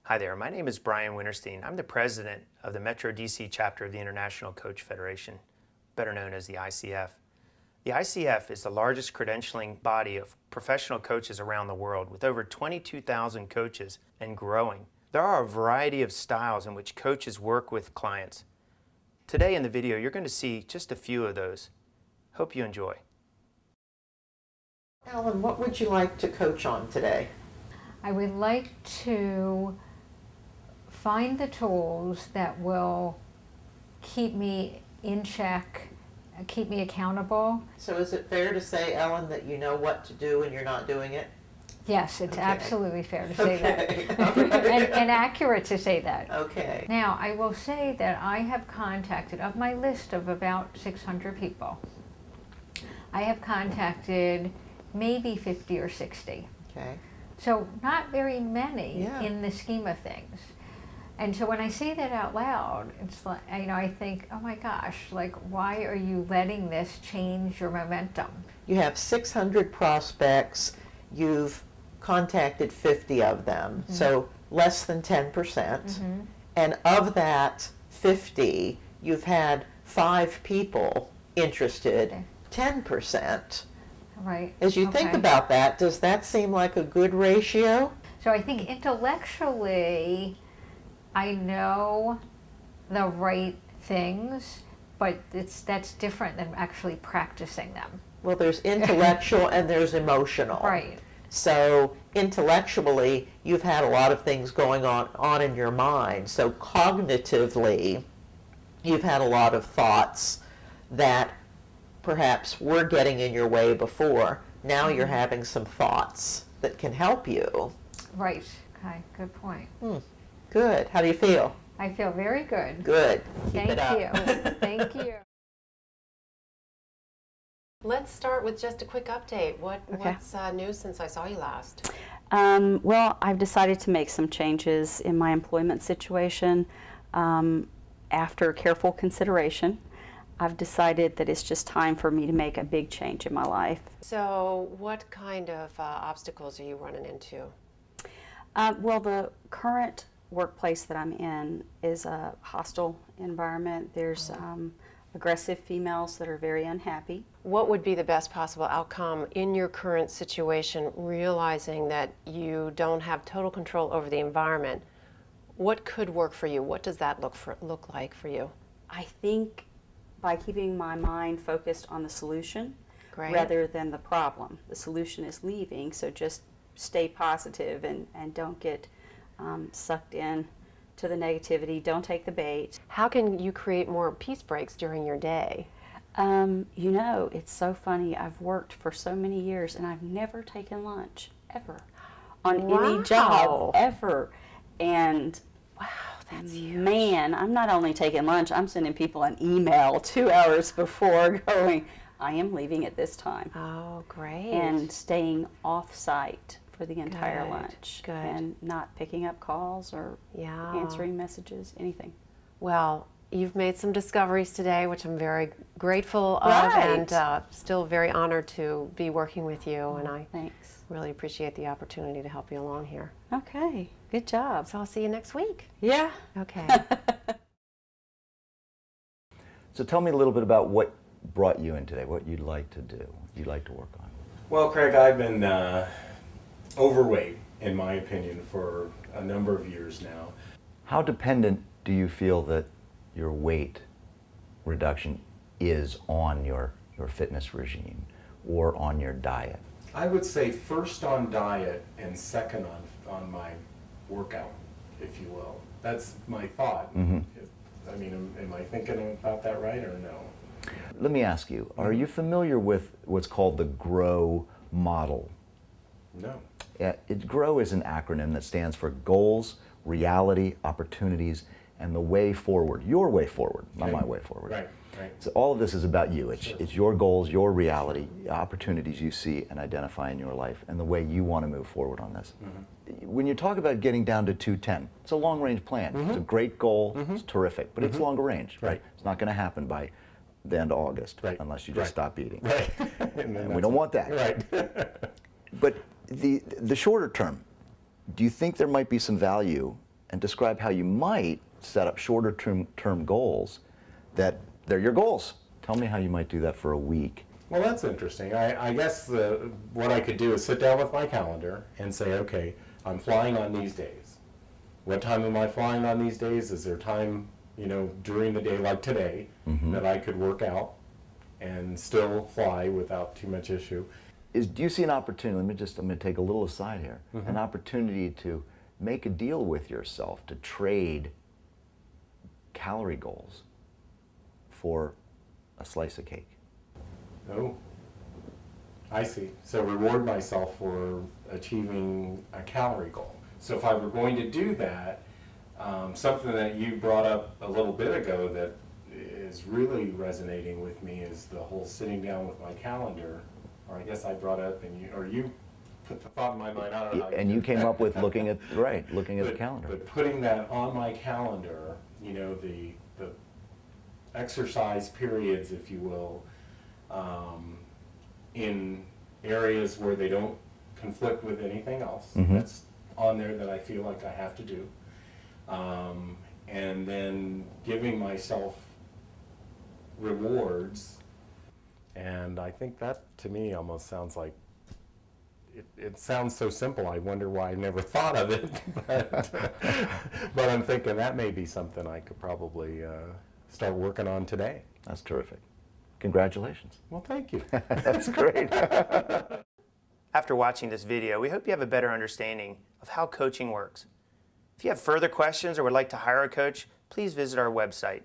Hi there, my name is Brian Winterstein. I'm the president of the Metro DC chapter of the International Coach Federation, better known as the ICF. The ICF is the largest credentialing body of professional coaches around the world with over 22,000 coaches and growing. There are a variety of styles in which coaches work with clients. Today in the video, you're going to see just a few of those. Hope you enjoy. Alan, what would you like to coach on today? I would like to find the tools that will keep me in check, keep me accountable. So is it fair to say, Ellen, that you know what to do and you're not doing it? Yes, it's absolutely fair to say that. Okay. and accurate to say that. Okay. Now, I will say that I have contacted, of my list of about 600 people, I have contacted maybe 50 or 60. Okay. So not very many Yeah. in the scheme of things. And so when I say that out loud, it's like, I think, oh my gosh, like, why are you letting this change your momentum? You have 600 prospects. You've contacted 50 of them, so less than 10%. And of that 50, you've had 5 people interested, 10%. Right. As you think about that, does that seem like a good ratio? So I think intellectually, I know the right things, but that's different than actually practicing them. Well, there's intellectual and there's emotional. Right. So intellectually, you've had a lot of things going on in your mind. So cognitively, you've had a lot of thoughts that perhaps were getting in your way before. Now you're having some thoughts that can help you. Right. Okay. Good point. Good. How do you feel? I feel very good. Good. Keep Thank it up. you. Thank you. Let's start with just a quick update. What's new since I saw you last? Well, I've decided to make some changes in my employment situation. After careful consideration, I've decided that it's just time for me to make a big change in my life. So what kind of obstacles are you running into? Well, the current workplace that I'm in is a hostile environment. There's aggressive females that are very unhappy. What would be the best possible outcome in your current situation, realizing that you don't have total control over the environment? What could work for you? What does that look like for you? I think by keeping my mind focused on the solution rather than the problem. The solution is leaving, so just stay positive and don't get sucked in to the negativity. Don't take the bait. How can you create more peace breaks during your day? You know, it's so funny. I've worked for so many years and I've never taken lunch, ever, on any job, ever. And wow, that's huge. Man, I'm not only taking lunch, I'm sending people an email 2 hours before going, I am leaving at this time. Oh, great. And staying off-site for the entire lunch. Good. And not picking up calls or answering messages, anything. Well, you've made some discoveries today, which I'm very grateful of, and still very honored to be working with you. And I really appreciate the opportunity to help you along here. Okay, good job. So I'll see you next week. Yeah. Okay. So tell me a little bit about what brought you in today, what you'd like to do, you'd like to work on. Well, Craig, I've been overweight, in my opinion, for a number of years now. How dependent do you feel that your weight reduction is on your fitness regime or on your diet? I would say first on diet and second on my workout, if you will. That's my thought. I mean, am I thinking about that right or no? Let me ask you, are you familiar with what's called the GROW model? No. GROW is an acronym that stands for Goals, Reality, Opportunities, and the Way Forward. Your way forward, not my way forward. Right, right. So all of this is about you. It's your goals, your reality, opportunities you see and identify in your life, and the way you want to move forward on this. When you talk about getting down to 210, it's a long-range plan. It's a great goal. It's terrific, but it's longer range. Right. It's not going to happen by the end of August unless you just stop eating. Right. And we don't want that. Right. But the shorter term, do you think there might be some value and describe how you might set up shorter term goals that they're your goals. Tell me how you might do that for a week. Well, that's interesting. I guess what I could do is sit down with my calendar and say, okay, I'm flying on these days. What time am I flying on these days? Is there time, during the day like today that I could work out and still fly without too much issue? Do you see an opportunity, I'm going to take a little aside here, an opportunity to make a deal with yourself to trade calorie goals for a slice of cake? Oh, I see. So reward myself for achieving a calorie goal. So if I were going to do that, something that you brought up a little bit ago that is really resonating with me is the whole sitting down with my calendar, or I guess I brought up and you put the thought in my mind. I don't know. And you came up with looking at the calendar. But putting that on my calendar, the exercise periods, if you will, in areas where they don't conflict with anything else. That's on there that I feel like I have to do. And then giving myself rewards. And I think that, to me, almost sounds like, it sounds so simple. I wonder why I never thought of it. But I'm thinking that may be something I could probably start working on today. That's terrific. Congratulations. Well, thank you. That's great. After watching this video, we hope you have a better understanding of how coaching works. If you have further questions or would like to hire a coach, please visit our website,